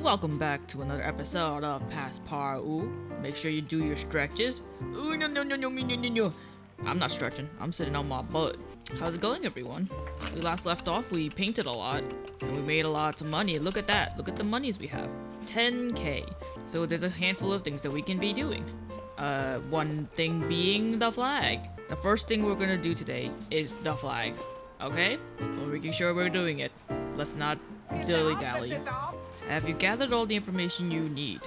Welcome back to another episode of Passpartout. Make sure you do your stretches. Ooh, no. I'm not stretching. I'm sitting on my butt. How's it going, everyone? We last left off, we painted a lot, and we made a lot of money. Look at that. Look at the monies we have. 10k. So there's a handful of things that we can be doing. One thing being the flag. The first thing we're gonna do today is the flag. Okay? We're making sure we're doing it. Let's not dilly-dally. Have you gathered all the information you need?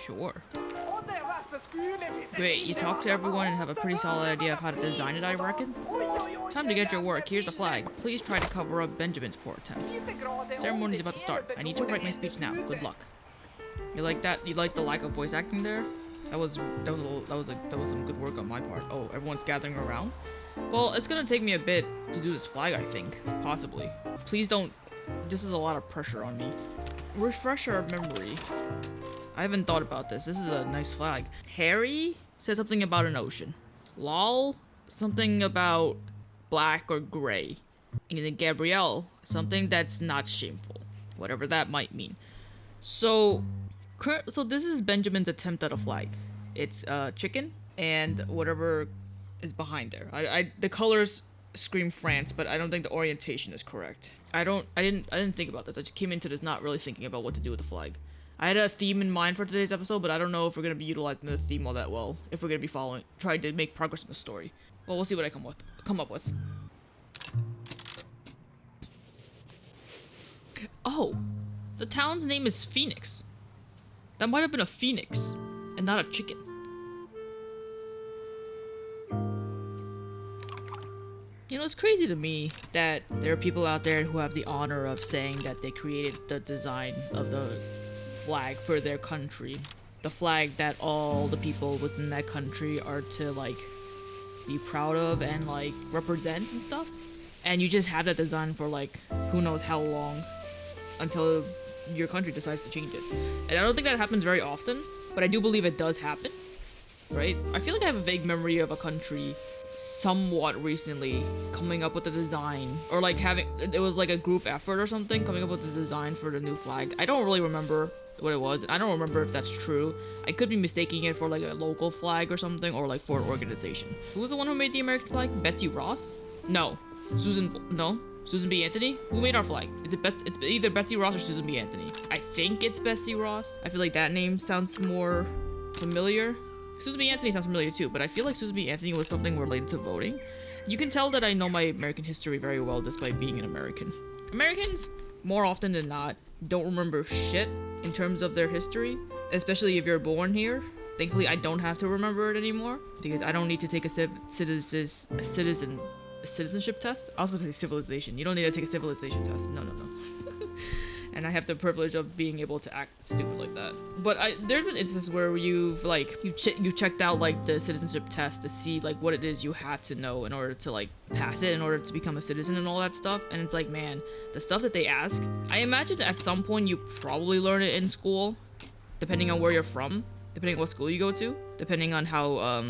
Sure. Great, you talked to everyone and have a pretty solid idea of how to design it, I reckon? Time to get your work. Here's the flag. Please try to cover up Benjamin's poor attempt. Ceremony's about to start. I need to write my speech now. Good luck. You like that? You like the lack of voice acting there? That was some good work on my part. Oh, everyone's gathering around? Well, it's gonna take me a bit to do this flag, I think. Possibly. Please don't. This is a lot of pressure on me. Refresh our memory. I haven't thought about this. This is a nice flag. Harry said something about an ocean. Lol, something about black or gray. And then Gabrielle, something that's not shameful. Whatever that might mean. So this is Benjamin's attempt at a flag. It's chicken and whatever is behind there. The colors scream France, but I don't think the orientation is correct. I didn't think about this. I just came into this not really thinking about what to do with the flag. I had a theme in mind for today's episode, but I don't know if we're gonna be utilizing the theme all that well. If we're gonna be trying to make progress in the story. Well, we'll see what I come up with. Oh, the town's name is Phénix. That might have been a phoenix, and not a chicken. You know, it's crazy to me that there are people out there who have the honor of saying that they created the design of the flag for their country. The flag that all the people within that country are to, like, be proud of and, like, represent and stuff. And you just have that design for, like, who knows how long until your country decides to change it. And I don't think that happens very often, but I do believe it does happen, right? I feel like I have a vague memory of a country somewhat recently coming up with the design, or like it was like a group effort or something, coming up with the design for the new flag. I don't really remember what it was. I don't remember if that's true. I could be mistaking it for like a local flag or something, or like for an organization. Who was the one who made the American flag? Betsy Ross? No. Susan B. Anthony? Who made our flag? It's either Betsy Ross or Susan B. Anthony. I think it's Betsy Ross. I feel like that name sounds more familiar. Susan B. Anthony sounds familiar too, but I feel like Susan B. Anthony was something related to voting. You can tell that I know my American history very well despite being an American. Americans, more often than not, don't remember shit in terms of their history, especially if you're born here. Thankfully, I don't have to remember it anymore because I don't need to take a citizenship test. I was supposed to say civilization. You don't need to take a civilization test. No. And I have the privilege of being able to act stupid like that. But there's been instances where you've checked out like the citizenship test to see like what it is you have to know in order to like pass it, in order to become a citizen and all that stuff. And it's like, man, the stuff that they ask, I imagine at some point you probably learn it in school, depending on where you're from, depending on what school you go to, depending on how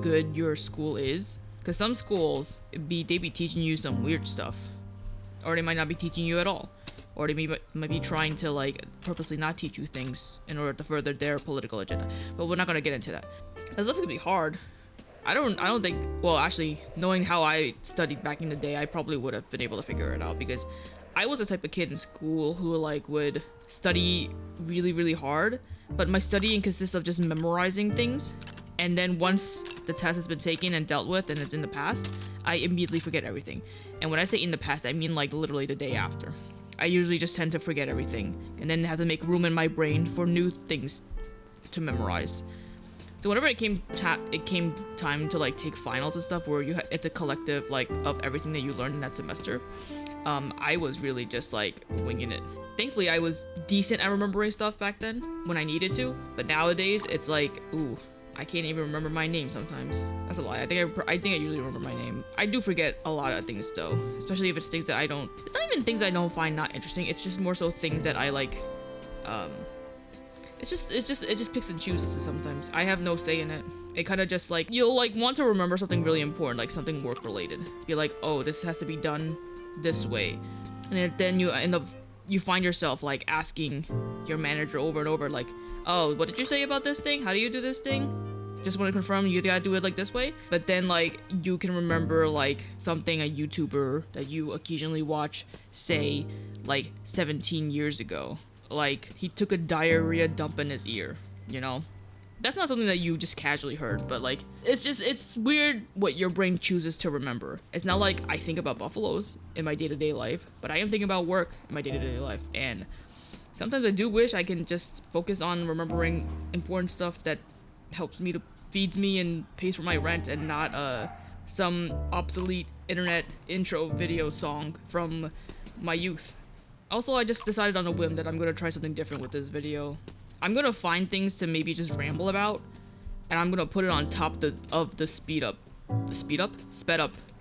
good your school is. Because some schools, they be teaching you some weird stuff, or they might not be teaching you at all. Or they might be trying to like purposely not teach you things in order to further their political agenda. But we're not gonna get into that. That's definitely gonna be hard. I don't think. Well, actually, knowing how I studied back in the day, I probably would have been able to figure it out because I was the type of kid in school who like would study really, really hard. But my studying consists of just memorizing things. And then once the test has been taken and dealt with and it's in the past, I immediately forget everything. And when I say in the past, I mean like literally the day after. I usually just tend to forget everything and then have to make room in my brain for new things to memorize. So whenever it came time to like take finals and stuff where it's a collective like of everything that you learned in that semester, I was really just like winging it. Thankfully, I was decent at remembering stuff back then when I needed to, but nowadays it's like, ooh, I can't even remember my name sometimes. That's a lie. I think I usually remember my name. I do forget a lot of things though, especially if it's things that I don't. It's not even things I don't find not interesting. It's just more so things that I like. It just picks and chooses sometimes. I have no say in it. It kind of just like you'll like want to remember something really important, like something work related. You're like, oh, this has to be done this way, and then you end up you find yourself like asking your manager over and over, like, oh, what did you say about this thing? How do you do this thing? Just want to confirm you gotta do it like this way. But then like you can remember like something a YouTuber that you occasionally watch say like 17 years ago. Like he took a diarrhea dump in his ear, you know? That's not something that you just casually heard, but like it's weird what your brain chooses to remember. It's not like I think about buffaloes in my day-to-day life, but I am thinking about work in my day-to-day life. And sometimes I do wish I can just focus on remembering important stuff that helps me to feeds me and pays for my rent, and not some obsolete internet intro video song from my youth. Also, I just decided on a whim that I'm gonna try something different with this video. I'm gonna find things to maybe just ramble about, and I'm gonna put it on top of the sped up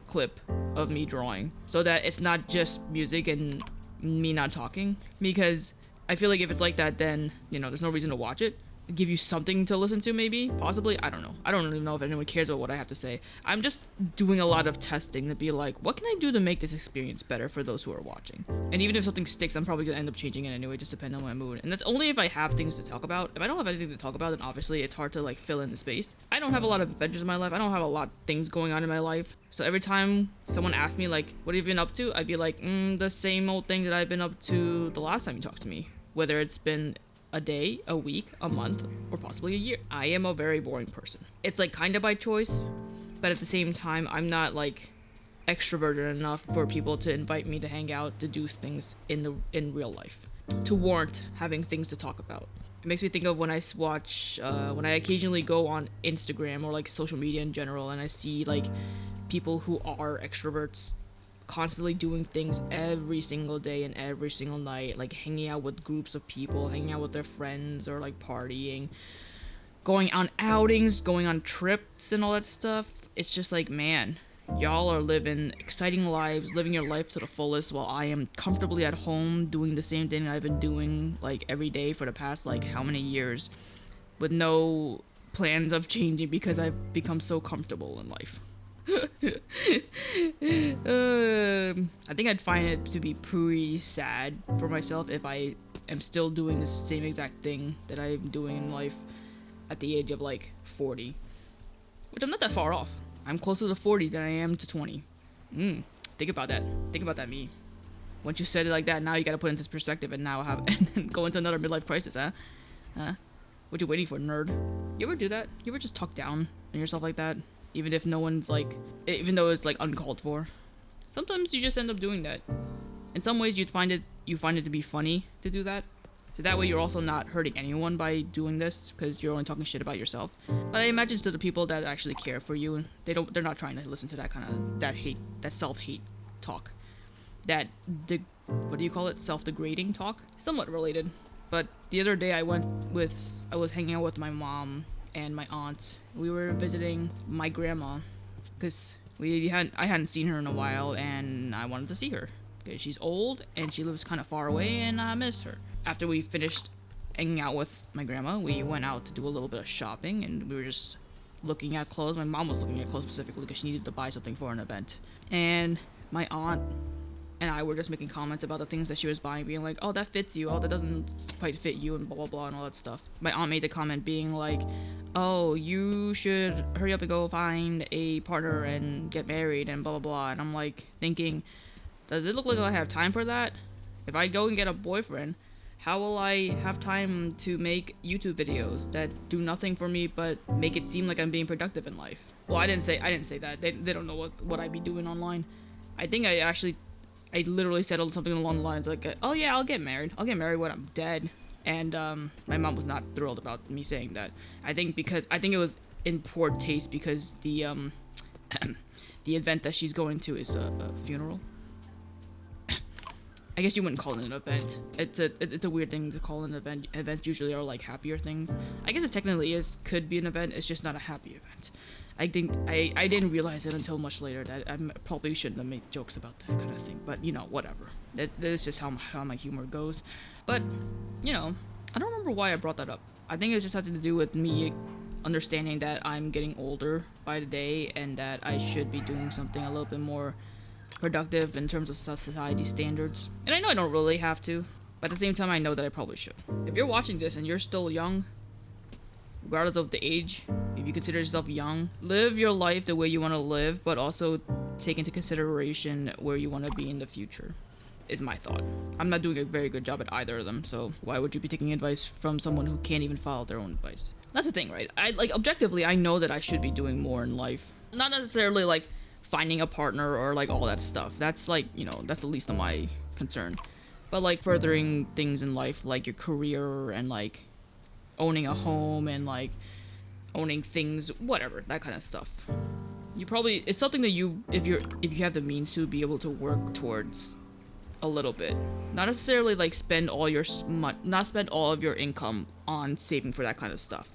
clip of me drawing, so that it's not just music and me not talking. Because I feel like if it's like that, then, you know, there's no reason to watch it. Give you something to listen to, maybe, possibly. I don't know. I don't even know if anyone cares about what I have to say. I'm just doing a lot of testing to be like, what can I do to make this experience better for those who are watching? And even if something sticks, I'm probably gonna end up changing it anyway, just depending on my mood. And that's only if I have things to talk about. If I don't have anything to talk about, then obviously it's hard to like fill in the space. I don't have a lot of adventures in my life. I don't have a lot of things going on in my life. So every time someone asks me like, what have you been up to? I'd be like, the same old thing that I've been up to the last time you talked to me. Whether it's been a day, a week, a month, or possibly a year. I am a very boring person. It's like kind of by choice, but at the same time, I'm not like extroverted enough for people to invite me to hang out, to do things in real life, to warrant having things to talk about. It makes me think of when I watch, when I occasionally go on Instagram or like social media in general, and I see like people who are extroverts constantly doing things every single day and every single night, like hanging out with groups of people, hanging out with their friends, or like partying, going on outings, going on trips and all that stuff. It's just like, man, y'all are living exciting lives, living your life to the fullest, while I am comfortably at home doing the same thing I've been doing like every day for the past like how many years, with no plans of changing because I've become so comfortable in life. I think I'd find it to be pretty sad for myself if I am still doing the same exact thing that I'm doing in life at the age of like 40, which I'm not that far off. I'm closer to 40 than I am to 20. Think about that. Think about that, me. Once you said it like that, now you gotta put it into perspective and now have and go into another midlife crisis, huh? What you waiting for, nerd? You ever do that? You ever just talk down on yourself like that? Even if no one's like, even though it's like uncalled for. Sometimes you just end up doing that. In some ways, you find it to be funny to do that. So that way you're also not hurting anyone by doing this, because you're only talking shit about yourself. But I imagine to the people that actually care for you, they're not trying to listen to that kind of, that self-hate talk. What do you call it? Self-degrading talk? Somewhat related. But the other day I was hanging out with my mom and my aunt. We were visiting my grandma because I hadn't seen her in a while, and I wanted to see her because she's old and she lives kind of far away, and I miss her. After we finished hanging out with my grandma, we went out to do a little bit of shopping, and we were just looking at clothes. My mom was looking at clothes specifically because she needed to buy something for an event, and my aunt and I were just making comments about the things that she was buying, being like, oh, that fits you, oh, that doesn't quite fit you, and blah blah blah and all that stuff. My aunt made the comment being like, oh, you should hurry up and go find a partner and get married and blah blah blah. And I'm like thinking, does it look like I have time for that? If I go and get a boyfriend, how will I have time to make YouTube videos that do nothing for me but make it seem like I'm being productive in life? Well, I didn't say that. They don't know what I'd be doing online. I think I literally said something along the lines like, oh yeah, I'll get married when I'm dead. And my mom was not thrilled about me saying that. I think it was in poor taste because the event that she's going to is a funeral. I guess you wouldn't call it an event. It's a weird thing to call an event. Events usually are like happier things. I guess it technically could be an event. It's just not a happy event. I think I didn't realize it until much later that I probably shouldn't have made jokes about that kind of thing. But you know, whatever. This is how my humor goes. But you know, I don't remember why I brought that up. I think it just had to do with me understanding that I'm getting older by the day, and that I should be doing something a little bit more productive in terms of society standards. And I know I don't really have to. But at the same time, I know that I probably should. If you're watching this and you're still young, regardless of the age, if you consider yourself young, live your life the way you want to live, but also take into consideration where you want to be in the future, is my thought. I'm not doing a very good job at either of them, so why would you be taking advice from someone who can't even follow their own advice? That's the thing, right? Objectively, I know that I should be doing more in life. Not necessarily like finding a partner or like all that stuff. That's like, you know, that's the least of my concern. But like furthering things in life, like your career and like owning a home and like owning things, whatever, that kind of stuff. You probably, it's something that you, if you have the means to, be able to work towards a little bit. Not necessarily like spend all your not spend all of your income on saving for that kind of stuff.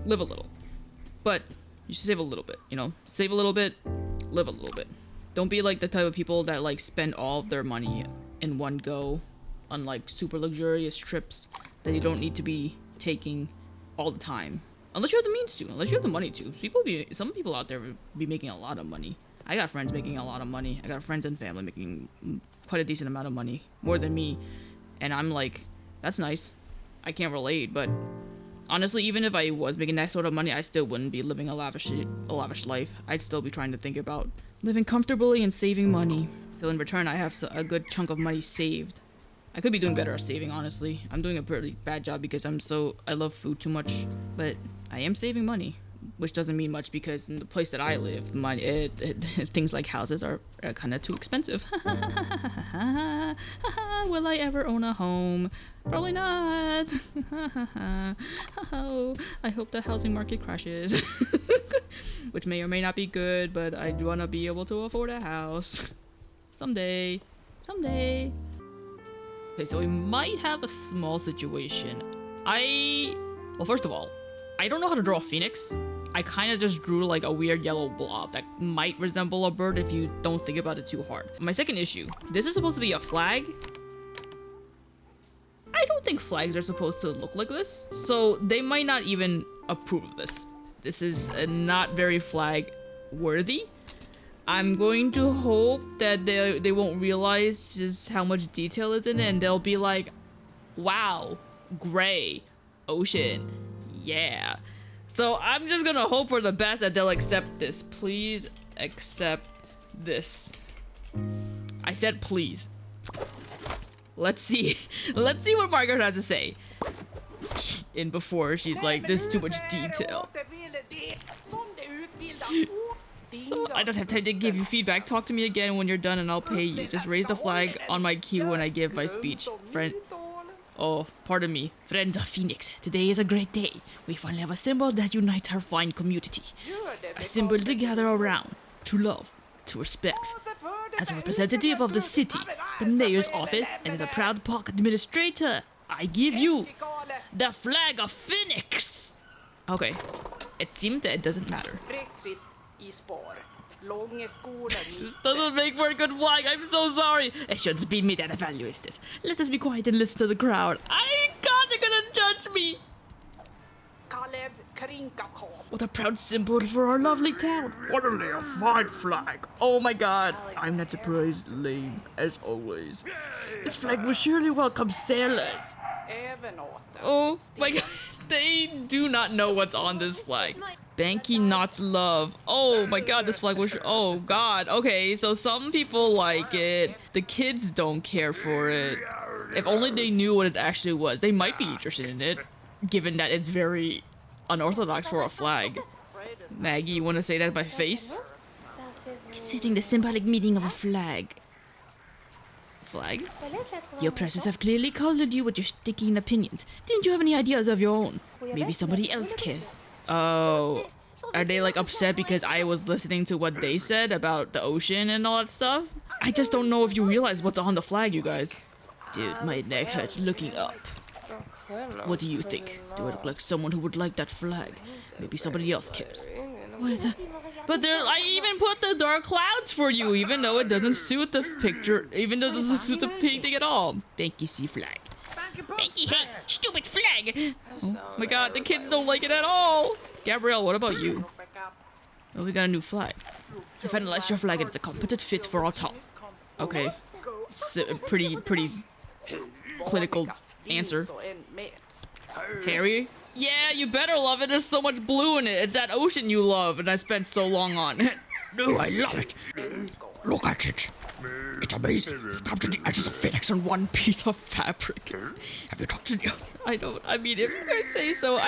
Live a little, but you should save a little bit, you know? Save a little bit, live a little bit. Don't be like the type of people that like spend all of their money in one go on like super luxurious trips that you don't need to be taking all the time. Unless you have the means to, unless you have the money to. Some people out there be making a lot of money. I got friends making a lot of money. I got friends and family making quite a decent amount of money, more than me. And I'm like, that's nice. I can't relate, but honestly, even if I was making that sort of money, I still wouldn't be living a lavish life. I'd still be trying to think about living comfortably and saving money. So in return, I have a good chunk of money saved. I could be doing better at saving, honestly. I'm doing a pretty bad job because I love food too much, but I am saving money, which doesn't mean much because in the place that I live, things like houses are kind of too expensive. Will I ever own a home? Probably not. Oh, I hope the housing market crashes. Which may or may not be good, but I do want to be able to afford a house. Someday. Okay, so we might have a small situation. Well, first of all, I don't know how to draw a phoenix. I kind of just drew like a weird yellow blob that might resemble a bird if you don't think about it too hard. My second issue, this is supposed to be a flag. I don't think flags are supposed to look like this, so they might not even approve of this. This is not very flag worthy. I'm going to hope that they won't realize just how much detail is in it, and they'll be like, wow, gray, ocean, yeah. So I'm just gonna hope for the best that they'll accept this. Please accept this. I said please. Let's see. Let's see what Margaret has to say. And before she's like, this is too much detail. So I don't have time to give you feedback. Talk to me again when you're done and I'll pay you. Just raise the flag on my cue when I give my speech. Oh, pardon me. Friends of Phoenix, today is a great day. We finally have a symbol that unites our fine community. A symbol to gather around, to love, to respect. As a representative of the city, the mayor's office, and as a proud park administrator, I give you the flag of Phoenix! Okay, it seems that it doesn't matter. This doesn't make for a good flag, I'm so sorry. It shouldn't be me that evaluates this. Let us be quiet and listen to the crowd. God, they're gonna judge me. What a proud symbol for our lovely town. What a fine flag. Oh my god, I'm not surprised, lame, as always. This flag will surely welcome sailors. Oh my god, they do not know what's on this flag. Banky Knots Love. Oh my god, this flag was... Oh god, okay, so some people like it. The kids don't care for it. If only they knew what it actually was. They might be interested in it, given that it's very unorthodox for a flag. Maggie, you want to say that by face? Considering the symbolic meaning of a flag. Flag? The oppressors have clearly colored you with your sticking opinions. Didn't you have any ideas of your own? Maybe somebody else cares. Oh, are they like upset because I was listening to what they said about the ocean and all that stuff? I just don't know if you realize what's on the flag, you guys. Dude, my neck hurts looking up. What do you think? Do I look like someone who would like that flag? Maybe somebody else cares. But I even put the dark clouds for you, even though it doesn't suit the picture, even though it doesn't suit the painting at all. Banky sea flag. Banky hate stupid flag. Oh my god, the kids don't like it at all. Gabrielle, what about you? Oh, we got a new flag. I finalized your flag and it's a competent fit for our town. Okay. It's pretty clinical answer. Harry? Yeah, you better love it. There's so much blue in it. It's that ocean you love and I spent so long on. No, I love it. Look at it. It's amazing. You've come to the edges of Phénix on one piece of fabric. Have you talked to the... I don't... I mean, if you guys say so,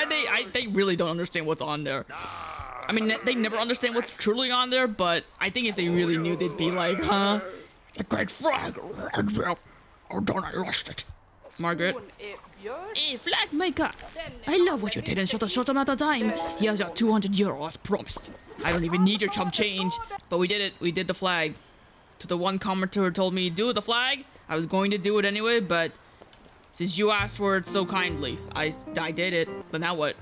they really don't understand what's on there. I mean, they never understand what's truly on there, but I think if they really knew, they'd be like, huh? A great flag. Oh, don't I lost it. Margaret. Hey, flag maker. I love what you did in such a short amount of time. Here's your 200 euro as promised. I don't even need your chump change. But we did it. We did the flag. To the one commenter who told me, do the flag. I was going to do it anyway, but since you asked for it so kindly, I did it. But now what?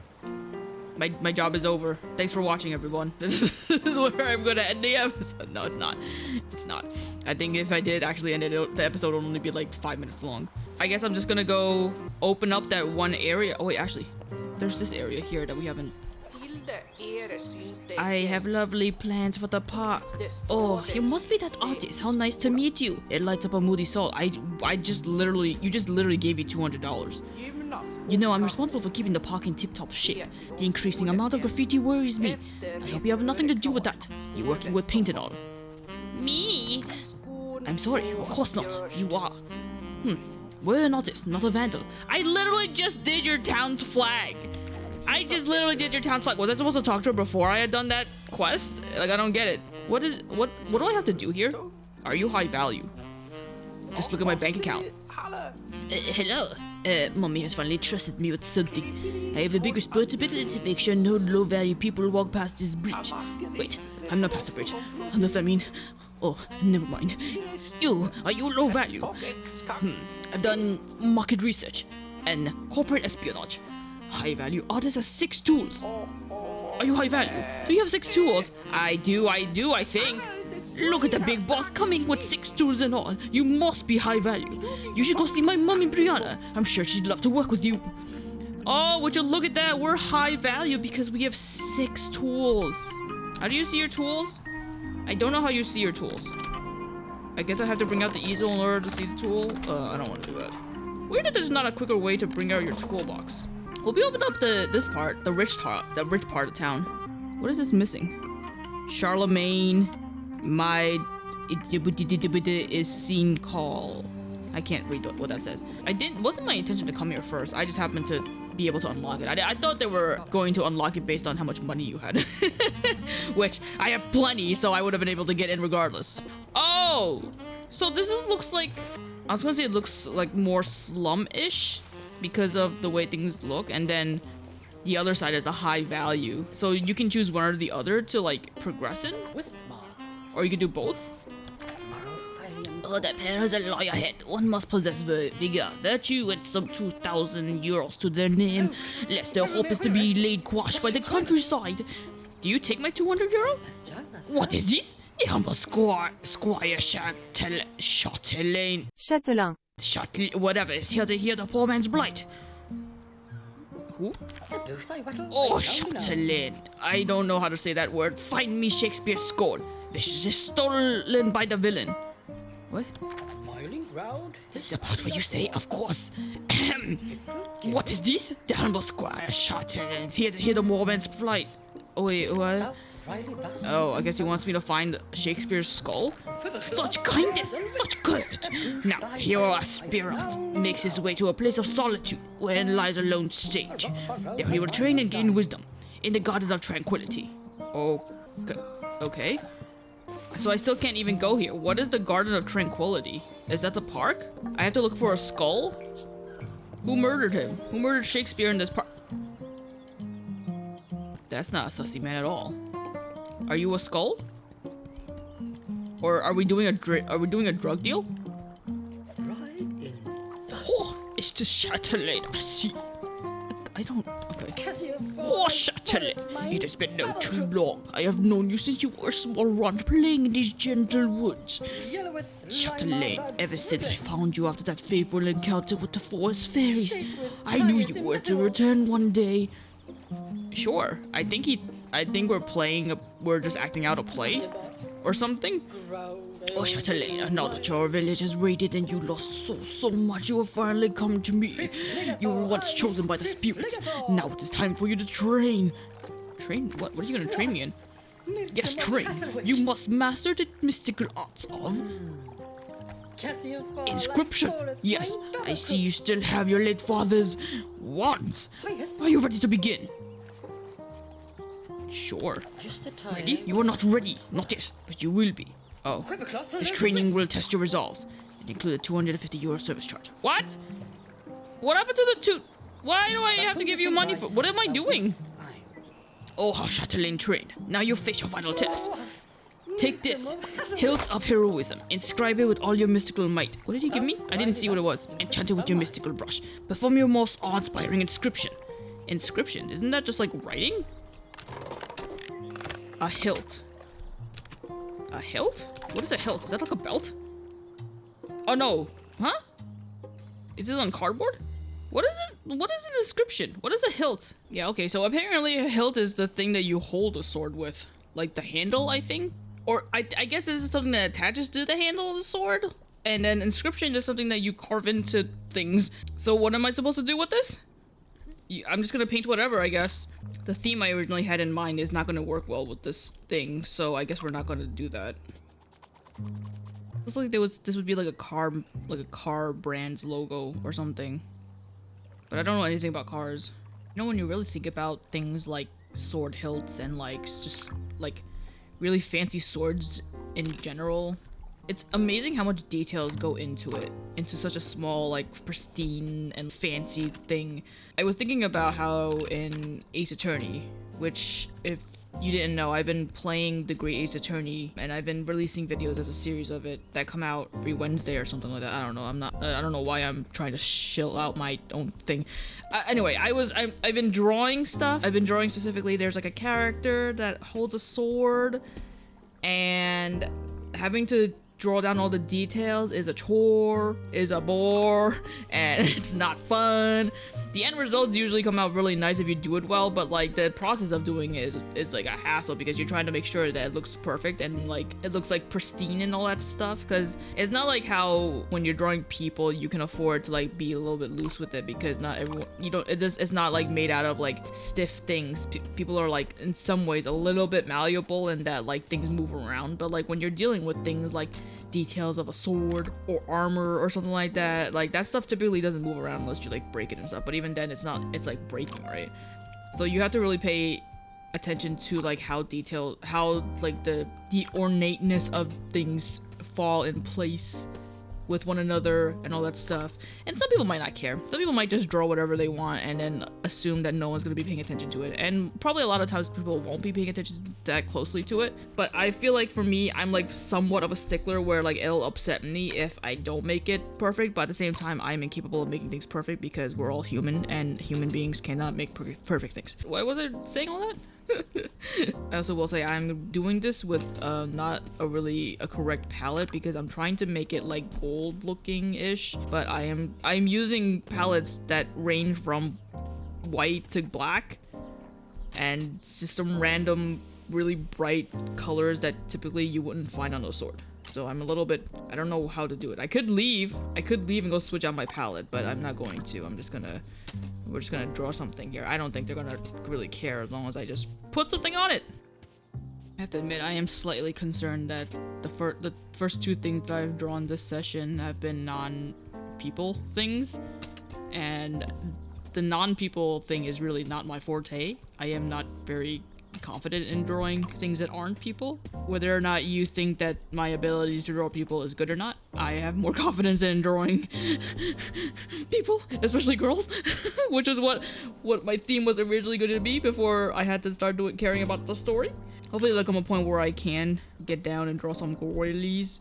My job is over. Thanks for watching, everyone. This is where I'm gonna end the episode. No, it's not. It's not. I think if I did actually end it, the episode would only be like 5 minutes long. I guess I'm just gonna go open up that one area. Oh wait, actually, there's this area here that we haven't. I have lovely plans for the park. Oh, you must be that artist. How nice to meet you. It lights up a moody soul. You just literally gave me $200. You know, I'm responsible for keeping the park in tip-top shape. The increasing amount of graffiti worries me. I hope you have nothing to do with that. You're working with paint and all. Me? I'm sorry, of course not. You are. We're an artist, not a vandal. I literally just did your town's flag. I just literally did your town flag. Was I supposed to talk to her before I had done that quest? Like, I don't get it. What do I have to do here? Are you high value? Just look at my bank account. Hello. Mommy has finally trusted me with something. I have a big responsibility to make sure no low-value people walk past this bridge. Wait, I'm not past the bridge. Unless I mean... Oh, never mind. Are you low value? I've done market research and corporate espionage. High value artist has 6 tools. Are you high value? Do you have 6 tools? I do, I think. Look at the big boss coming with 6 tools and all. You must be high value. You should go see my mommy Brianna. I'm sure she'd love to work with you. Oh, would you look at that? We're high value because we have 6 tools. How do you see your tools? I don't know how you see your tools. I guess I have to bring out the easel in order to see the tool. I don't want to do that. Weird that there's not a quicker way to bring out your toolbox. We'll be opened up this part, the rich part of town. What is this missing? Charlemagne, my is seen call. I can't read what that says. Wasn't my intention to come here first. I just happened to be able to unlock it. I thought they were going to unlock it based on how much money you had. Which, I have plenty, so I would have been able to get in regardless. Oh! So this looks like... I was gonna say it looks like more slum-ish because of the way things look, and then the other side is a high value. So you can choose one or the other to, like, progress in? Or you can do both? Oh, that pair has a lawyer head. One must possess vigor, virtue, and some 2,000 euros to their name, lest their hope is to be laid quashed by the countryside. Do you take my 200 euro? What is this? The humble Squire Châtelain. Whatever is here to hear the poor man's plight. Who? Oh, Châtelain. I don't know how to say that word. Find me Shakespeare's skull. This is stolen by the villain. What? This is the part where you say, of course. What is this? The humble Squire Châtelain is here to hear the poor man's plight. Oh, wait, what? Oh, I guess he wants me to find Shakespeare's skull? Such kindness! Such courage! Now, hero aspirant makes his way to a place of solitude, wherein lies a lone sage. There he will train and gain wisdom, in the garden of tranquility. Okay. So I still can't even go here. What is the Garden of Tranquility? Is that the park? I have to look for a skull? Who murdered him? Who murdered Shakespeare in this park? That's not a sussy man at all. Are you a skull? Or are we doing a drug deal? Oh, it's the Châtelain, I see. I don't... Okay. Oh, Châtelain, it has been no too long. I have known you since you were a small runt playing in these gentle woods. Châtelain, ever since I found you after that fateful encounter with the forest fairies, I knew you were to return one day. Sure. I think we're just acting out a play or something. Oh, Chatelaine, now that your village is raided and you lost so much, you have finally come to me. You were once chosen by the spirits. Now it is time for you to train. Train? What? What are you gonna train me in? Yes, train. You must master the mystical arts of inscription. Yes, I see you still have your late father's wands. Are you ready to begin? Sure. Ready? You are not ready. Not yet, but you will be. Oh, this training will test your resolve. It included 250 euro service charge. What? What happened to the two? Why do I have to give you money for? What am I doing? Oh, how Chatelaine trained. Now you face your final test. Take this. Hilt of Heroism. Inscribe it with all your mystical might. What did he give me? I didn't see what it was. Enchant it with your mystical brush. Perform your most awe-inspiring inscription. Inscription? Isn't that just like writing? A hilt. A hilt? What is a hilt? Is that like a belt? Oh no. Huh? Is it on cardboard? What is it? What is an inscription? What is a hilt? Yeah, okay, so apparently a hilt is the thing that you hold a sword with. Like the handle, I think? Or I guess this is something that attaches to the handle of the sword. And then inscription is something that you carve into things. So what am I supposed to do with this? I'm just gonna paint whatever, I guess. The theme I originally had in mind is not gonna work well with this thing, so I guess we're not gonna do that. Looks like this would be like a car brand's logo or something. But I don't know anything about cars. You know, when you really think about things like sword hilts and like just like really fancy swords in general, it's amazing how much details go into it, into such a small, like, pristine and fancy thing. I was thinking about how in Ace Attorney, which, if you didn't know, I've been playing the Great Ace Attorney, and I've been releasing videos as a series of it that come out every Wednesday or something like that. I don't know. I don't know why I'm trying to shill out my own thing. Anyway, I've been drawing stuff. I've been drawing specifically. There's like a character that holds a sword, and having to draw down all the details is a chore, is a bore, and it's not fun. The end results usually come out really nice if you do it well, but like the process of doing it is like a hassle because you're trying to make sure that it looks perfect and like it looks like pristine and all that stuff, because it's not like how when you're drawing people you can afford to like be a little bit loose with it, because not everyone, it's not like made out of like stiff things. People are like in some ways a little bit malleable and that like things move around, but like when you're dealing with things like details of a sword or armor or something like that stuff typically doesn't move around unless you like break it and stuff, but even then it's like breaking, right? So you have to really pay attention to like how like the ornateness of things fall in place with one another and all that stuff. And some people might not care. Some people might just draw whatever they want and then assume that no one's going to be paying attention to it. And probably a lot of times people won't be paying attention that closely to it. But I feel like for me, I'm like somewhat of a stickler where like it'll upset me if I don't make it perfect. But at the same time, I'm incapable of making things perfect because we're all human and human beings cannot make perfect things. Why was I saying all that? I also will say I'm doing this with not a correct palette because I'm trying to make it like gold looking ish, but I'm using palettes that range from white to black and just some random really bright colors that typically you wouldn't find on a sword. So I'm a little bit, I don't know how to do it. I could leave and go switch out my palette, but I'm not going to. We're just gonna draw something here. I don't think they're gonna really care as long as I just put something on it. I have to admit, I am slightly concerned that the first two things that I've drawn this session have been non-people things, and the non-people thing is really not my forte. I am not very confident in drawing things that aren't people. Whether or not you think that my ability to draw people is good or not, I have more confidence in drawing people, especially girls, which is what my theme was originally going to be before I had to start caring about the story. Hopefully there'll come a point where I can get down and draw some girlies,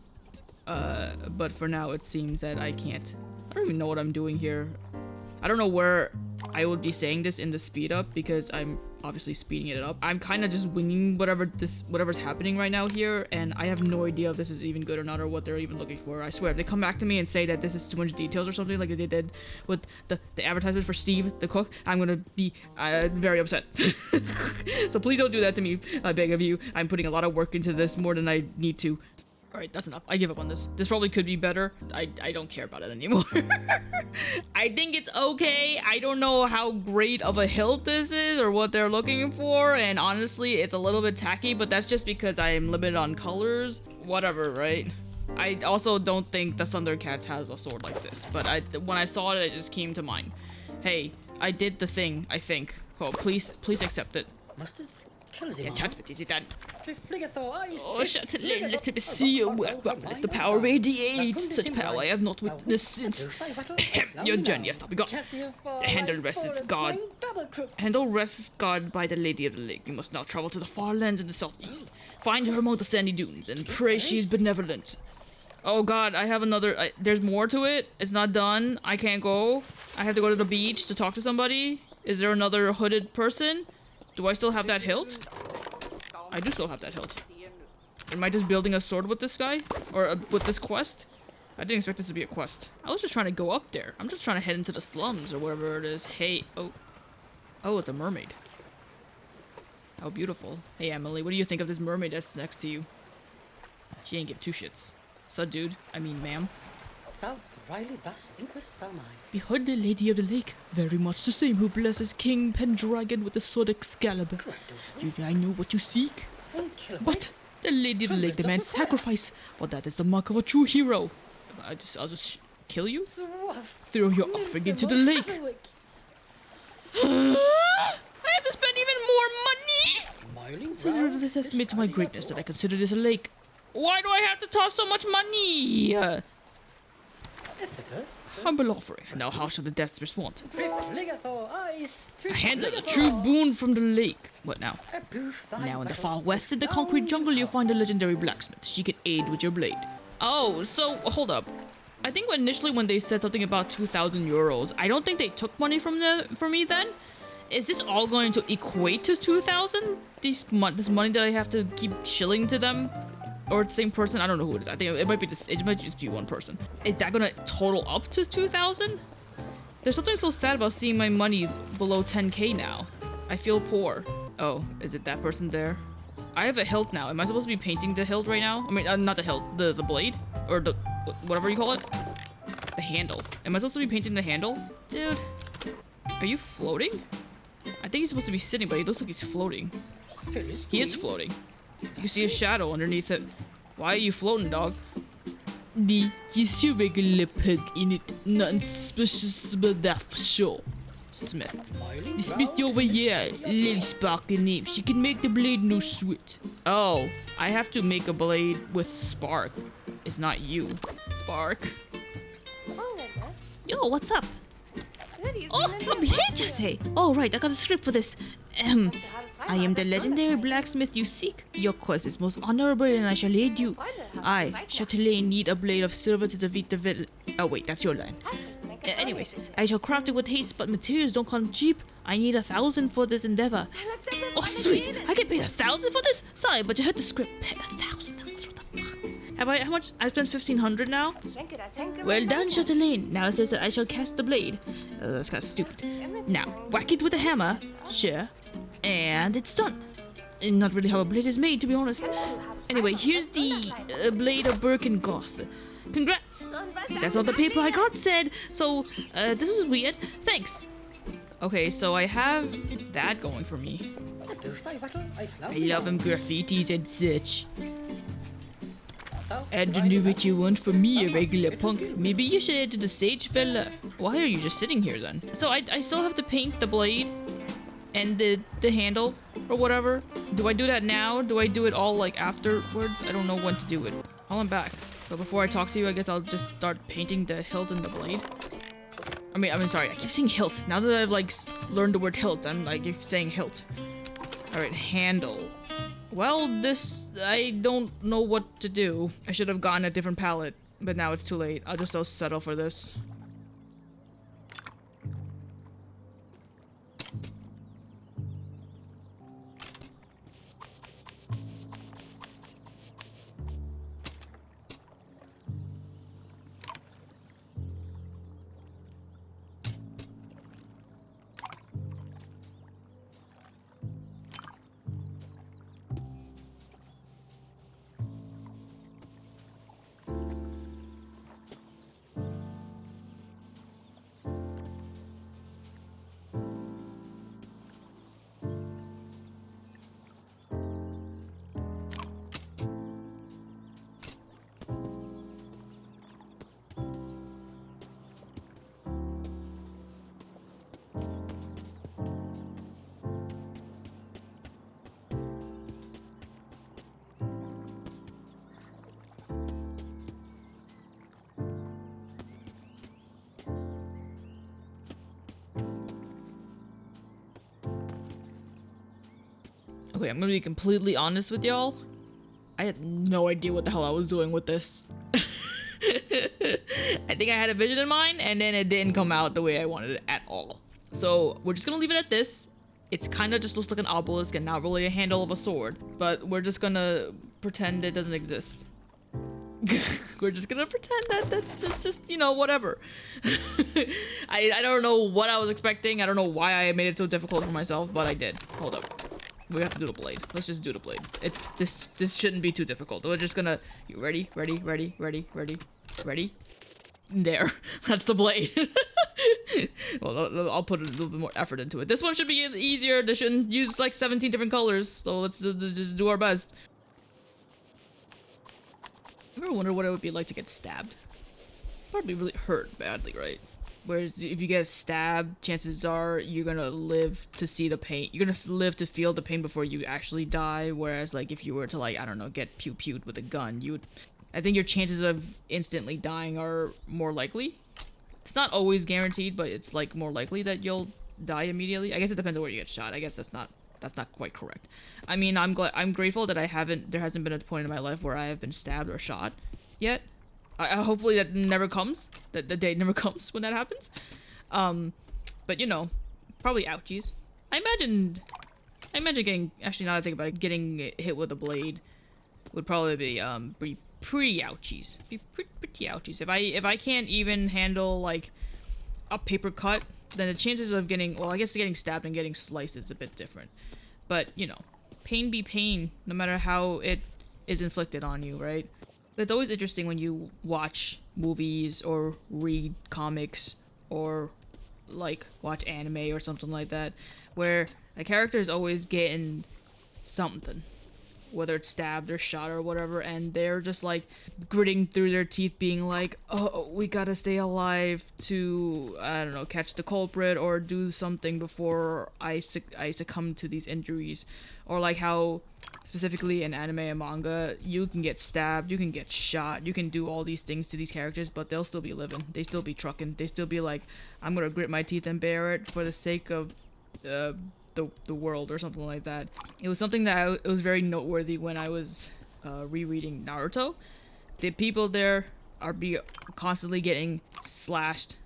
but for now it seems that I can't. I don't even know what I'm doing here. I don't know where I would be saying this in the speed up because I'm obviously speeding it up. I'm kind of just winging whatever's happening right now here, and I have no idea if this is even good or not or what they're even looking for. I swear, if they come back to me and say that this is too much details or something like they did with the advertisement for Steve the cook, I'm gonna be very upset. So please don't do that to me, I beg of you. I'm putting a lot of work into this, more than I need to. Alright, that's enough. I give up on this. This probably could be better. I don't care about it anymore. I think it's okay. I don't know how great of a hilt this is or what they're looking for. And honestly, it's a little bit tacky, but that's just because I am limited on colors. Whatever, right? I also don't think the Thundercats has a sword like this. But when I saw it, it just came to mind. Hey, I did the thing, I think. Oh, please accept it. Enchantment, is it done? Oh, Chatelaine, let me see your work. As the power radiates, such power I have not witnessed since your journey has not begun. The handle rests guard. Handle rests guard by the Lady of the Lake. You must now travel to the far lands in the southeast. Find her among the sandy dunes and pray she is benevolent. Oh God, I have another. There's more to it. It's not done. I can't go. I have to go to the beach to talk to somebody. Is there another hooded person? Do I still have that hilt? I do still have that hilt. Am I just building a sword with this guy? Or with this quest? I didn't expect this to be a quest. I was just trying to go up there. I'm just trying to head into the slums or whatever it is. Hey, oh. Oh, it's a mermaid. How beautiful. Hey, Emily, what do you think of this mermaid that's next to you? She ain't give two shits. So, dude, I mean, ma'am. Behold the Lady of the Lake, very much the same who blesses King Pendragon with the sword Excalibur. I know what you seek. But the Lady of the Lake demands sacrifice, for that is the mark of a true hero. I'll just kill you? Throw your offering into the lake. I have to spend even more money? This is a testament to my greatness that I consider this a lake. Why do I have to toss so much money? Humble offering. Now how shall the depths respond? A handle, a true boon from the lake. What now? Now in the far west, in the concrete jungle, you'll find a legendary blacksmith. She can aid with your blade. Oh, so hold up. I think initially when they said something about 2,000 euros, I don't think they took money from me then. Is this all going to equate to 2,000? This money that I have to keep shilling to them? Or the same person? I don't know who it is. I think it might be this. It might just be one person. Is that gonna total up to 2,000? There's something so sad about seeing my money below 10k now. I feel poor. Oh, is it that person there? I have a hilt now. Am I supposed to be painting the hilt right now? I mean, not the hilt, the blade, or the whatever you call it. The handle. Am I supposed to be painting the handle, dude? Are you floating? I think he's supposed to be sitting, but he looks like he's floating. He is floating. You see a shadow underneath it. Why are you floating, dog? Just your regular pig in it. Nothing suspicious about that for sure. Smith. The Smith over here, Lily Sparkle name. She can make the blade no sweat. Oh, I have to make a blade with Spark. It's not you. Spark. Yo, what's up? Oh, a blade, you say? Oh, right, I got a script for this. I am the legendary blacksmith you seek. Your quest is most honorable and I shall aid you. I, Chatelaine, need a blade of silver to defeat the villain. Oh wait, that's your line. Anyways, I shall craft it with haste, but materials don't come cheap. I need 1,000 for this endeavor. Oh sweet, I get paid 1,000 for this? Sorry, but you heard the script. Paid $1,000. What the fuck? How much? I spent 1,500 now? Well done, Chatelaine. Now it says that I shall cast the blade. That's kind of stupid. Now, whack it with a hammer. Sure. And it's done. Not really how a blade is made, to be honest. Anyway, here's the blade of Birkengoth. Congrats! That's all the paper I got said. So, this is weird. Thanks. Okay, so I have that going for me. I love them graffitis and such. I don't know what you want from me, a regular punk. Maybe you should head to the stage, fella. Why are you just sitting here then? So I still have to paint the blade and the handle or whatever. Do I do that now? Do I do it all like afterwards? I don't know when to do it. Oh, I'm back. But before I talk to you, I guess I'll just start painting the hilt and the blade. I mean, sorry, I keep saying hilt. Now that I've like learned the word hilt, I'm like keep saying hilt. All right, handle. Well, this, I don't know what to do. I should have gotten a different palette, but now it's too late. I'll just settle for this. Okay, I'm gonna be completely honest with y'all. I had no idea what the hell I was doing with this. I think I had a vision in mind, and then it didn't come out the way I wanted it at all. So we're just gonna leave it at this. It's kind of just looks like an obelisk and not really a handle of a sword, but we're just gonna pretend it doesn't exist. We're just gonna pretend that that's just, you know, whatever. I don't know what I was expecting. I don't know why I made it so difficult for myself, but I did. Hold up. We have to do the blade. Let's just do the blade. It's this shouldn't be too difficult. We're just gonna, you ready? There. That's the blade. Well, I'll put a little bit more effort into it. This one should be easier. They shouldn't use like 17 different colors. So let's just do our best. Ever wonder what it would be like to get stabbed? Probably really hurt badly, right? Whereas if you get stabbed, chances are you're gonna live to see the pain. You're gonna live to feel the pain before you actually die. Whereas like if you were to like, I don't know, get pew-pewed with a gun, you would... I think your chances of instantly dying are more likely. It's not always guaranteed, but it's like more likely that you'll die immediately. I guess it depends on where you get shot. I guess that's not quite correct. I mean, I'm grateful that there hasn't been a point in my life where I have been stabbed or shot yet. Hopefully that never comes. That the day never comes when that happens. But you know, probably ouchies. I imagine getting, actually now that I think about it, getting hit with a blade would probably be pretty ouchies. Be pretty ouchies. If I can't even handle like a paper cut, then the chances of getting, well, I guess getting stabbed and getting sliced is a bit different. But you know, pain be pain, no matter how it is inflicted on you, right? It's always interesting when you watch movies or read comics or like watch anime or something like that, where a character is always getting something, whether it's stabbed or shot or whatever, and they're just like gritting through their teeth being like, oh, we gotta stay alive to, I don't know, catch the culprit or do something before I succumb to these injuries. Or like how specifically in anime and manga, you can get stabbed, you can get shot, you can do all these things to these characters, but they'll still be living. They still be trucking. They still be like, I'm gonna grit my teeth and bear it for the sake of the world or something like that. It was something that it was very noteworthy when I was rereading Naruto. The people there are constantly getting slashed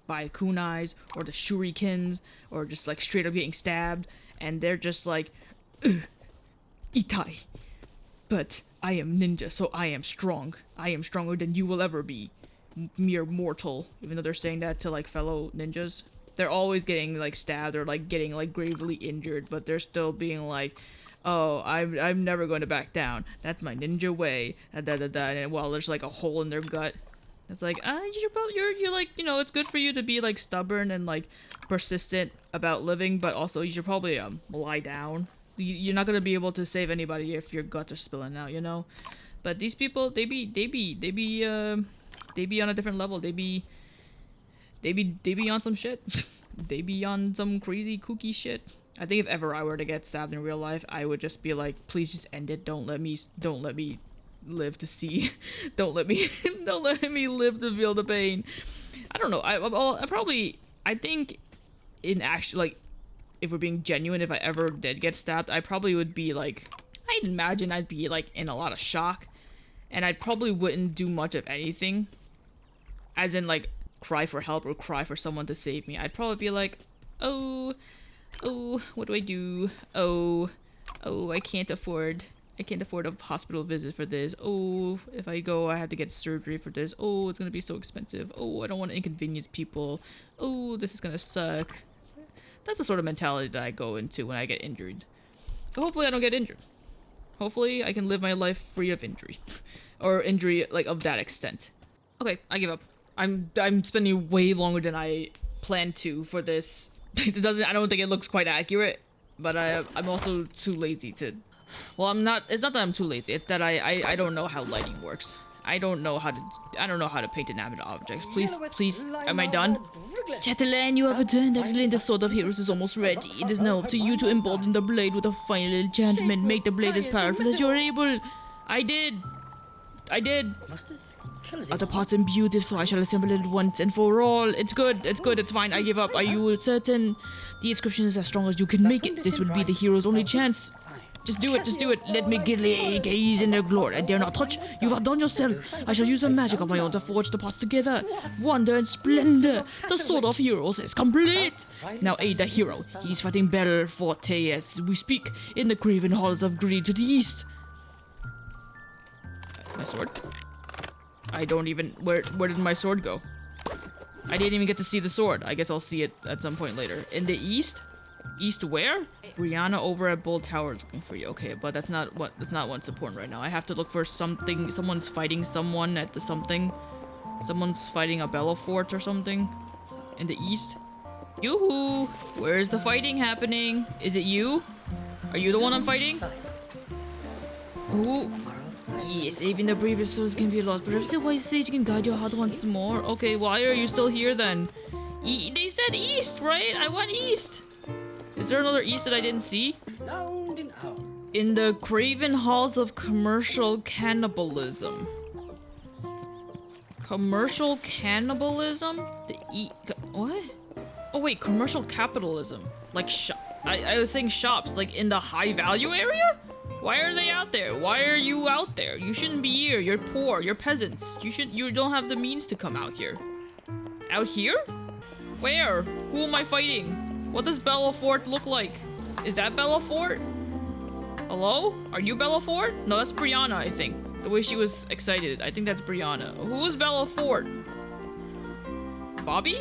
by kunais or the shurikens or just like straight up getting stabbed, and they're just like, Itai. But I am ninja, so I am strong. I am stronger than you will ever be, mere mortal. Even though they're saying that to like fellow ninjas, they're always getting like stabbed or like getting like gravely injured, but they're still being like, oh, I'm never going to back down. That's my ninja way. And while there's like a hole in their gut, it's like, you're like, you know, it's good for you to be like stubborn and like persistent about living, but also you should probably lie down. You're not gonna be able to save anybody if your guts are spilling out, you know. But these people, they be on a different level. They be on some shit. They be on some crazy kooky shit. I think if ever I were to get stabbed in real life, I would just be like, please just end it. Don't let me live to see. don't let me live to feel the pain. I don't know. I think in actually, like, if we're being genuine, if I ever did get stabbed, I probably would be like, I'd imagine I'd be like in a lot of shock, and I probably wouldn't do much of anything, as in like cry for help or cry for someone to save me. I'd probably be like, oh, what do I do? Oh, I can't afford a hospital visit for this. Oh, if I go, I have to get surgery for this. Oh, it's gonna be so expensive. Oh, I don't want to inconvenience people. Oh, this is gonna suck. That's the sort of mentality that I go into when I get injured. So hopefully I don't get injured. Hopefully I can live my life free of injury. Or injury like of that extent. Okay, I give up. I'm spending way longer than I planned to for this. I don't think it looks quite accurate, but I'm also too lazy to... Well, it's not that I'm too lazy, it's that I don't know how lighting works. I don't know how to paint inanimate objects. Please, am I done? Chatelaine, you have returned. Excellent. The sword of heroes is almost ready. It is now up to you to embolden the blade with a final enchantment. Make the blade as powerful as you're able. I did. Other parts imbued, if so I shall assemble it once and for all. It's good, it's fine, I give up. Are you certain? The inscription is as strong as you can make it. This would be the hero's only chance. Just do it. Let me gaze in their glory. I dare not touch. You have done yourself. I shall use some magic of my own to forge the parts together. Wonder and splendor. The sword of heroes is complete. Now aid the hero. He's fighting Belforte as we speak in the graven halls of greed to the east. My sword? I don't even... Where did my sword go? I didn't even get to see the sword. I guess I'll see it at some point later. In the east? East where? Brianna over at Bull Tower is looking for you. Okay, but that's not what's important right now. I have to look for something. Someone's fighting someone at the something. Someone's fighting a Belfort or something. In the east. Yoo-hoo! Where's the fighting happening? Is it you? Are you the one I'm fighting? Ooh. Yes, even the bravest souls can be lost, but if the wise sage can guide your heart once more. Okay, why are you still here then? They said east, right? I went east. Is there another east that I didn't see? In the Craven Halls of Commercial Cannibalism. Commercial cannibalism? What? Oh wait, commercial capitalism. Like I was saying shops, like in the high value area? Why are they out there? Why are you out there? You shouldn't be here. You're poor. You're peasants. You don't have the means to come out here. Out here? Where? Who am I fighting? What does Belfort look like? Is that Belfort? Hello? Are you Belfort? No, that's Brianna, I think. The way she was excited. I think that's Brianna. Who's Belfort? Bobby?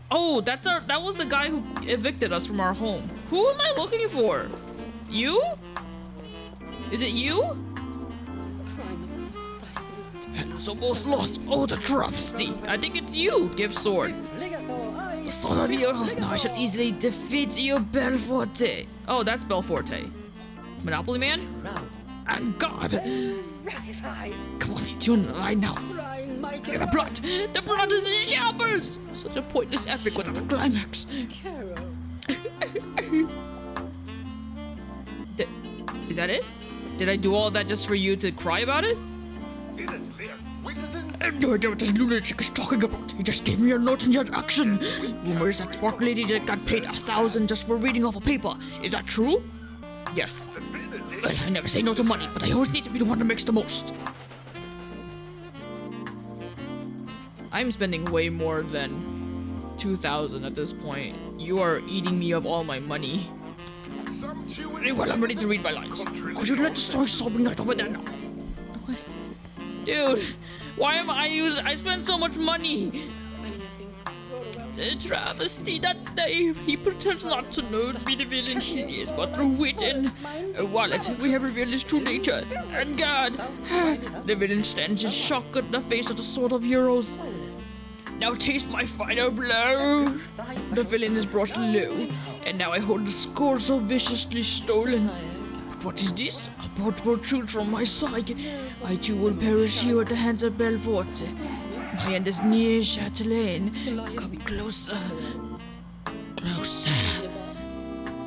Oh, that was the guy who evicted us from our home. Who am I looking for? You? Is it you? And was almost lost. Oh, the travesty. I think it's you, Gift Sword. The sword of heroes. Now I shall easily defeat you, Belforte. Oh, that's Belforte. Monopoly Man? And God. Come on, tune right now. The blood! The blood is in shambles! Such a pointless epic without a climax. Is that it? Did I do all that just for you to cry about it? I have no idea what this lunatic is talking about. He just gave me a note in your action. Rumors that Spark Lady got paid 1,000 just for reading off a paper. Is that true? Yes. Well, I never say no to money, but I always need to be the one that makes the most. I'm spending way more than 2,000 at this point. You are eating me of all my money. Well, I'm ready to read my lines. Could you let the story sobbing right over there now? Dude, why am I spent so much money? The travesty, that day, he pretends not to know to be the villain he is, but through wit and a wallet, we have revealed his true nature. And God, the villain stands in shock at the face of the sword of heroes. Now taste my final blow. The villain is brought low, and now I hold the score so viciously stolen. But what is this? A bolt protrudes from my side. I too will perish here at the hands of Belfort. My end is near, Chatelaine. Come closer. Closer.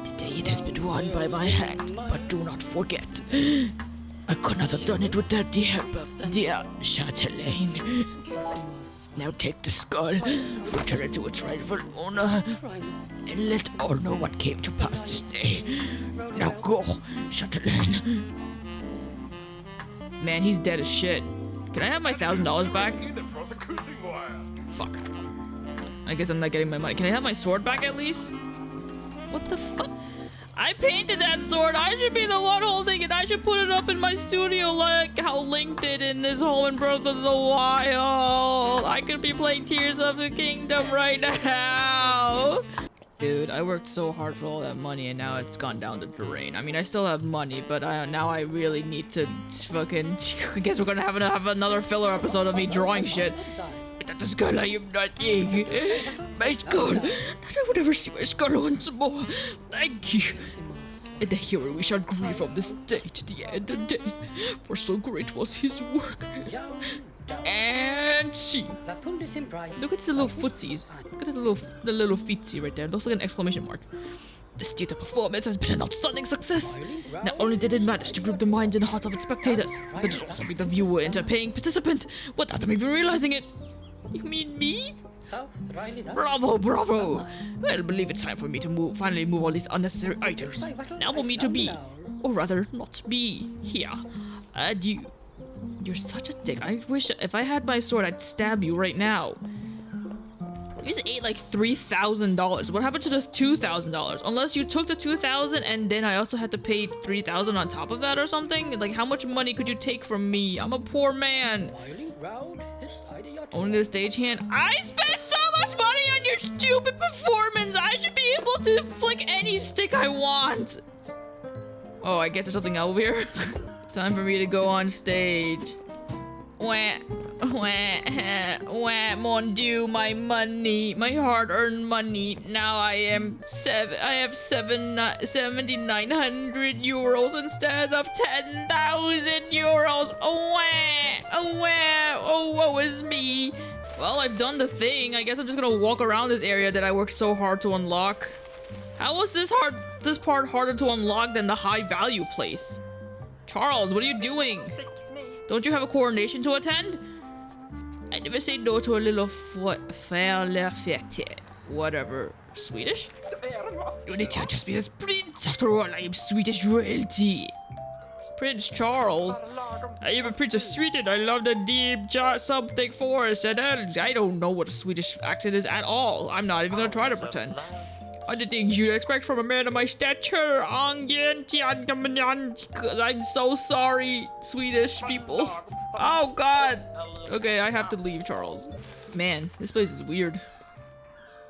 The day has been won by my hand, but do not forget. I could not have done it without the help of dear Chatelaine. Now take the skull, return it to its rightful owner, and let all know what came to pass this day. Now go, Chatelaine. Man, he's dead as shit. Can I have my $1,000 back? Fuck. I guess I'm not getting my money. Can I have my sword back at least? What the fuck? I painted that sword. I should be the one holding it. I should put it up in my studio like how Link did in his home in Breath of the Wild. I could be playing Tears of the Kingdom right now. Dude, I worked so hard for all that money and now it's gone down the drain. I mean, I still have money, but now I really need to fucking... I guess we're gonna have another filler episode of me drawing shit. Without the skull, I am nothing. My skull. That I would ever see my skull once more. Thank you. And the hero we shall grieve from this day to the end of days, for so great was his work. And see. Look at the little footsies. Look at the little feetsy right there. It looks like an exclamation mark. This theater performance has been an outstanding success. Not only did it manage to grip the minds and hearts of its spectators, but it also made the viewer into a paying participant without them even realizing it. You mean me? Bravo, bravo! Well, I believe it's time for me to finally move all these unnecessary items. Now for me to be, or rather, not be, here. Adieu. You're such a dick. I wish if I had my sword, I'd stab you right now. You just ate like $3,000. What happened to the $2,000? Unless you took the $2,000 and then I also had to pay $3,000 on top of that or something? Like, how much money could you take from me? I'm a poor man. Only the stagehand. I spent so much money on your stupid performance. I should be able to flick any stick I want. Oh, I guess there's something over here. Time for me to go on stage. Wah, wah, wah, mon dieu, my money, my hard-earned money. Now I have 7,900 euros instead of 10,000 euros. Oh, woe is me. Well, I've done the thing. I guess I'm just gonna walk around this area that I worked so hard to unlock. How was this part harder to unlock than the high value place? Charles, what are you doing? Don't you have a coronation to attend? I never say no to a little fête. Whatever. Swedish? You need to just be this prince. After all, I am Swedish royalty. Prince Charles? I am a prince of Sweden. I love the deep something forest and I don't know what a Swedish accent is at all. I'm not even gonna try to pretend. Other things you'd expect from a man of my stature. I'm so sorry, Swedish people. Oh God. Okay, I have to leave, Charles. Man, this place is weird.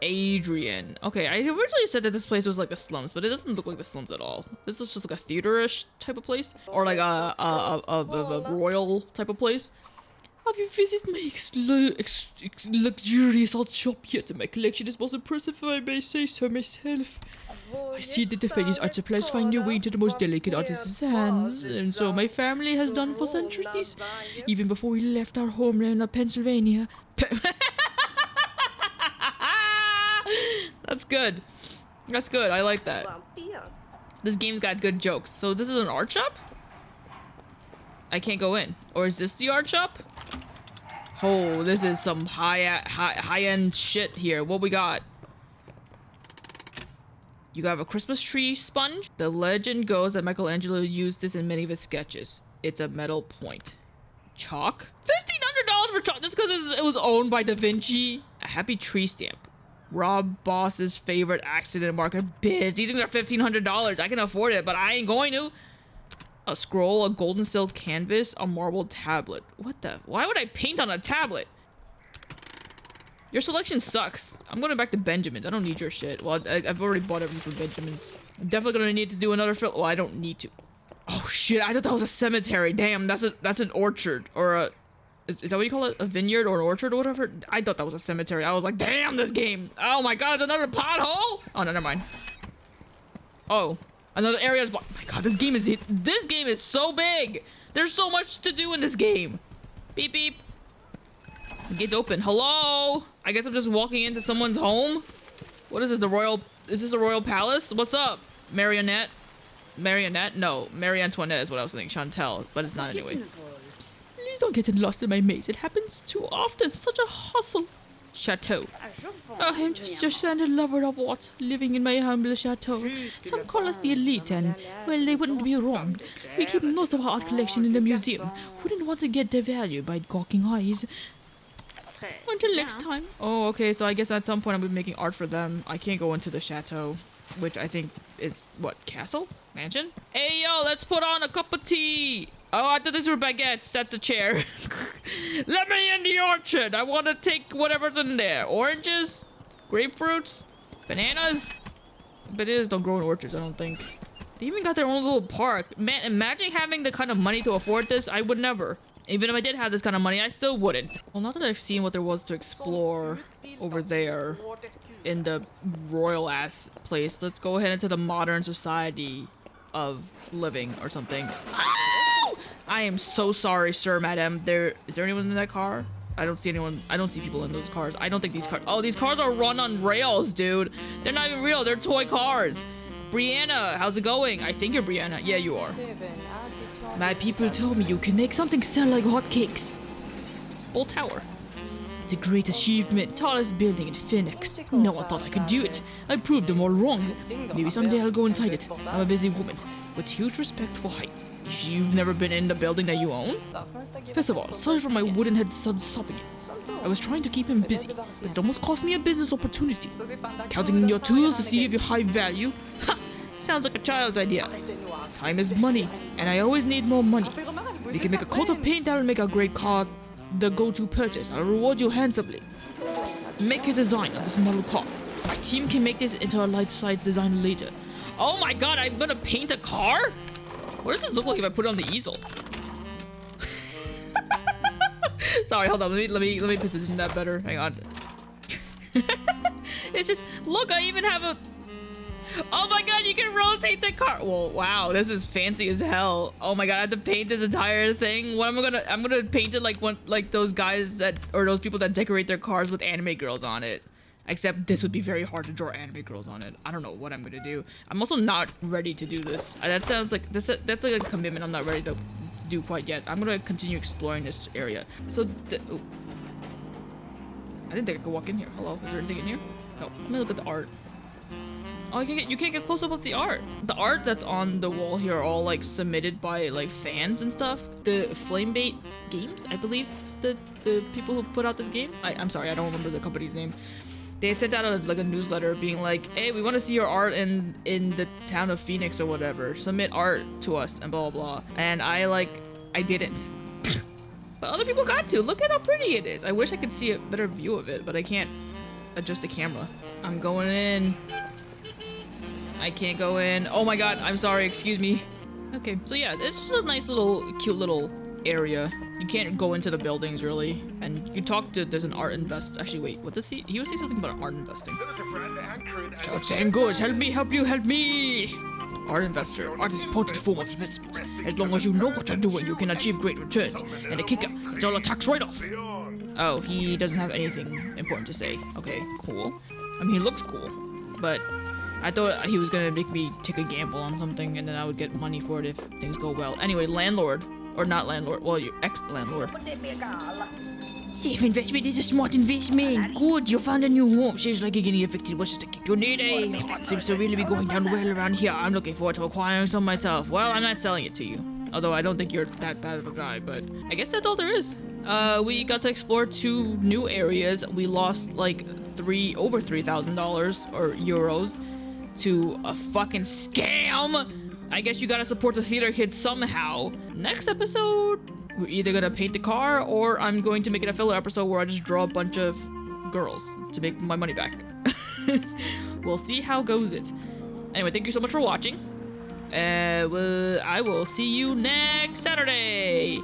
Adrian. Okay, I originally said that this place was like the slums, but it doesn't look like the slums at all. This is just like a theater-ish type of place, or like a royal type of place. Have you visited my luxurious art shop yet? My collection is most impressive, if I may say so myself. I see that the Phénix art supplies find their way into the most delicate artist's hands, and so my family has done for centuries, even before we left our homeland of Pennsylvania. That's good. That's good. I like that. This game's got good jokes. So this is an art shop? I can't go in. Or is this the art shop? Oh, this is some high-end shit here. What we got? You have a Christmas tree sponge. The legend goes that Michelangelo used this in many of his sketches. It's a metal point. Chalk? $1,500 for chalk just because it was owned by Da Vinci. A happy tree stamp. Rob Boss's favorite accident marker. Bitch, these things are $1,500. I can afford it, but I ain't going to. A scroll, a golden silk canvas, a marble tablet. What the? Why would I paint on a tablet? Your selection sucks. I'm going back to Benjamin's. I don't need your shit. Well, I've already bought everything from Benjamin's. I'm definitely going to need to do another fill. Well, I don't need to. Oh shit, I thought that was a cemetery. Damn, that's an orchard. Or a... Is that what you call it? A vineyard or an orchard or whatever? I thought that was a cemetery. I was like, damn, this game. Oh my God, it's another pothole? Oh, no, never mind. Oh, another area is... Oh my God, this game is so big. There's so much to do in this game. Beep, beep. Gate's open. Hello? I guess I'm just walking into someone's home. What is this, is this the royal palace? What's up? Marionette? No, Marie Antoinette is what I was thinking. Chantel, but it's not anyway. Please don't get lost in my maze. It happens too often. Such a hustle. Chateau. I'm just a standard lover of art, living in my humble chateau. Some call us the elite, and, well, they wouldn't be wrong. We keep most of our art collection in the museum. Wouldn't want to get devalued by gawking eyes. Until next time. Oh, okay, so I guess at some point I'll be making art for them. I can't go into the chateau, which I think is, what, castle? Mansion? Hey, yo, let's put on a cup of tea. Oh, I thought these were baguettes. That's a chair. Let me in the orchard. I want to take whatever's in there. Oranges? Grapefruits? Bananas? Bananas don't grow in orchards, I don't think. They even got their own little park. Man, imagine having the kind of money to afford this. I would never. Even if I did have this kind of money, I still wouldn't. Well, not that I've seen what there was to explore over there in the royal-ass place. Let's go ahead into the modern society of living or something. Ow! I am so sorry, sir, madam. Is there anyone in that car? I don't see anyone. I don't see people in those cars. I don't think these cars... Oh, these cars are run on rails, dude. They're not even real. They're toy cars. Brianna, how's it going? I think you're Brianna. Yeah, you are. My people told me you can make something sell like hotcakes. Bull Tower. The great achievement, tallest building in Phénix. No one thought I could do it. I proved them all wrong. Maybe someday I'll go inside it. I'm a busy woman with huge respect for heights. You've never been in the building that you own? First of all, sorry for my wooden-headed son stopping it. I was trying to keep him busy, but it almost cost me a business opportunity. Counting your tools to see if you're high value? Ha! Sounds like a child's idea. Time is money, and I always need more money. If you can make a coat of paint that'll make a great car the go-to purchase, I'll reward you handsomely. Make your design on this model car. My team can make this into a light-size design later. Oh my god, I'm gonna paint a car? What does this look like if I put it on the easel? Sorry, hold on. Let me position that better. Hang on. It's just look. I even have a. Oh my god, you can rotate the car. Well, wow, this is fancy as hell. Oh my god, I have to paint this entire thing. What am I gonna? I'm gonna paint it like those guys that or those people that decorate their cars with anime girls on it. Except this would be very hard to draw anime girls on it. I don't know what I'm gonna do. I'm also not ready to do this. That sounds like that's like a commitment I'm not ready to do quite yet. I'm gonna continue exploring this area. So, oh. I didn't think I could walk in here. Hello, is there anything in here? No. Let me look at the art. Oh, you can't get close up with the art. The art that's on the wall here are all like submitted by like fans and stuff. The Flamebait Games, I believe the people who put out this game. I'm sorry, I don't remember the company's name. They had sent out a newsletter being like, hey, we want to see your art in the town of Phénix or whatever. Submit art to us and blah, blah, blah. And I didn't. But other people got to. Look at how pretty it is. I wish I could see a better view of it, but I can't adjust the camera. I'm going in. I can't go in. Oh my god, I'm sorry, excuse me. Okay, so yeah, it's just a nice little, cute little area. You can't go into the buildings really, and you can talk to. There's an art invest. Actually, wait. What does he? He was saying something about art investing. So saying goes, help me, help you, help me. Art investor. Art is a potent form of investment. As long as you know what you're doing, you can achieve great returns. And a kicker, it's all a tax write-off. Oh, he doesn't have anything important to say. Okay, cool. I mean, he looks cool, but I thought he was gonna make me take a gamble on something, and then I would get money for it if things go well. Anyway, landlord. Or not landlord, well, your ex-landlord. Safe investment is a smart investment. Good, you found a new home. Seems like you're getting evicted. What's just a kick you need, eh? Heart seems to really be going down well around here. I'm looking forward to acquiring some myself. Well, I'm not selling it to you. Although I don't think you're that bad of a guy, but I guess that's all there is. We got to explore 2 new areas. We lost like over $3,000 or euros to a fucking scam. I guess you gotta support the theater kids somehow. Next episode, we're either gonna paint the car or I'm going to make it a filler episode where I just draw a bunch of girls to make my money back. We'll see how goes it. Anyway, thank you so much for watching. I will see you next Saturday.